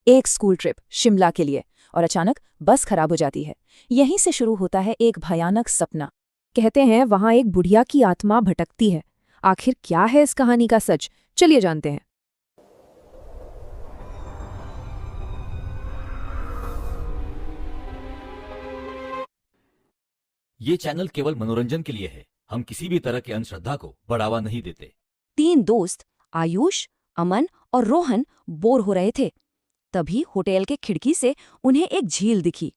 एक school trip Shimla के लिए, और अचानक बस खराब हो जाती है। यहीं से शुरू होता है एक भयानक सपना। कहते हैं वहां एक बुढ़िया की आत्मा भटकती है। आखिर क्या है इस कहानी का सच, चलिए जानते हैं। ये चैनल केवल मनोरंजन के लिए है। हम किसी भी तरह की अंधश्रद्धा को बढ़ावा नहीं देते। 3 दोस्त आयुष, अमन और रोहन बोर हो रहे थे। तभी होटल के खिड़की से उन्हें एक झील दिखी।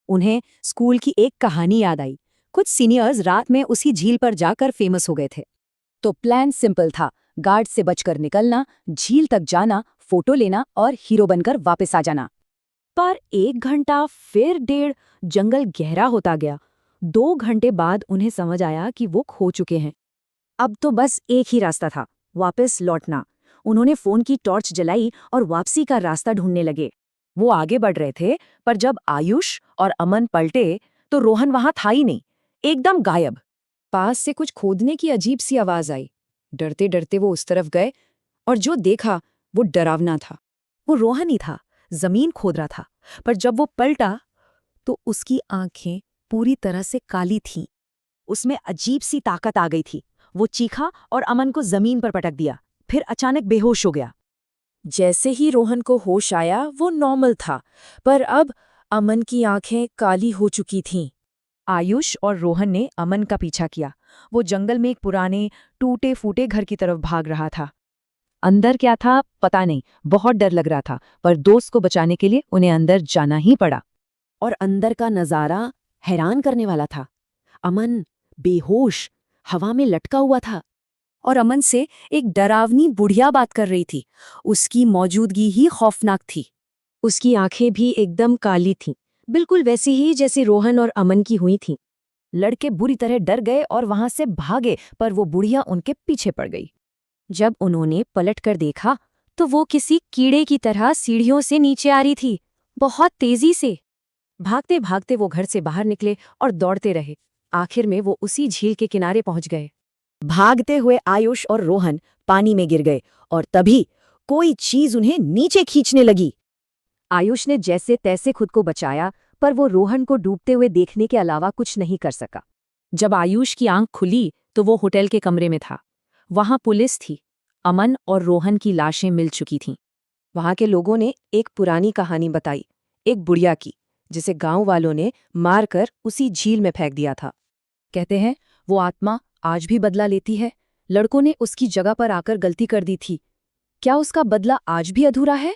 उन्हें स्कूल की एक कहानी याद आई। कुछ सीनियर्स रात में उसी झील पर जाकर फेमस हो गए थे। तो प्लान सिंपल था, गार्ड से बचकर निकलना, झील तक जाना, फोटो लेना और हीरो बनकर वापस आ जाना। पर 1 घंटा, फिर 1.5, जंगल गहरा होता गया। 2 घंटे बाद उन्हें समझ आया कि वो खो चुके हैं। अब तो बस एक ही रास्ता था, वापस लौटना। उन्होंने फोन की टॉर्च जलाई और वापसी का रास्ता ढूंढने लगे। वो आगे बढ़ रहे थे, पर जब आयुष और अमन पलटे तो रोहन वहां था ही नहीं, एकदम गायब। पास से कुछ खोदने की अजीब सी आवाज आई। डरते डरते वो उस तरफ गए और जो देखा वो डरावना था। वो रोहन ही था, जमीन खोद रहा था, पर जब वो पलटा तो उसकी आंखें पूरी तरह से काली थीं। उसमें अजीब सी ताकत आ गई थी। वो चीखा और अमन को जमीन पर पटक दिया, फिर अचानक बेहोश हो गया। जैसे ही रोहन को होश आया वो नॉर्मल था, पर अब अमन की आंखें काली हो चुकी थीं। आयुष और रोहन ने अमन का पीछा किया। वो जंगल में एक पुराने टूटे फूटे घर की तरफ भाग रहा था। अंदर क्या था पता नहीं, बहुत डर लग रहा था, पर दोस्त को बचाने के लिए उन्हें अंदर जाना ही पड़ा। और अंदर का नजारा हैरान करने वाला था। अमन बेहोश हवा में लटका हुआ था और अमन से एक डरावनी बुढ़िया बात कर रही थी। उसकी मौजूदगी ही खौफनाक थी। उसकी आंखें भी एकदम काली थीं, बिल्कुल वैसी ही जैसी रोहन और अमन की हुई थीं। लड़के बुरी तरह डर गए और वहां से भागे, पर वो बुढ़िया उनके पीछे पड़ गई। जब उन्होंने पलटकर देखा तो वो किसी कीड़े की तरह सीढ़ियों से नीचे आ रही थी, बहुत तेजी से। भागते भागते वो घर से बाहर निकले और दौड़ते रहे। आखिर में वो उसी झील के किनारे पहुंच गए। भागते हुए आयुष और रोहन पानी में गिर गए और तभी कोई चीज उन्हें नीचे खींचने लगी। आयुष ने जैसे तैसे खुद को बचाया, पर वो रोहन को डूबते हुए देखने के अलावा कुछ नहीं कर सका। जब आयुष की आंख खुली तो वो होटल के कमरे में था। वहां पुलिस थी। अमन और रोहन की लाशें मिल चुकी थीं। वहां के लोगों ने एक पुरानी कहानी बताई, एक बुढ़िया की, जिसे गांव वालों ने मारकर उसी झील में फेंक दिया था। कहते हैं वो आत्मा आज भी बदला लेती है। लड़कों ने उसकी जगह पर आकर गलती कर दी थी। क्या उसका बदला आज भी अधूरा है?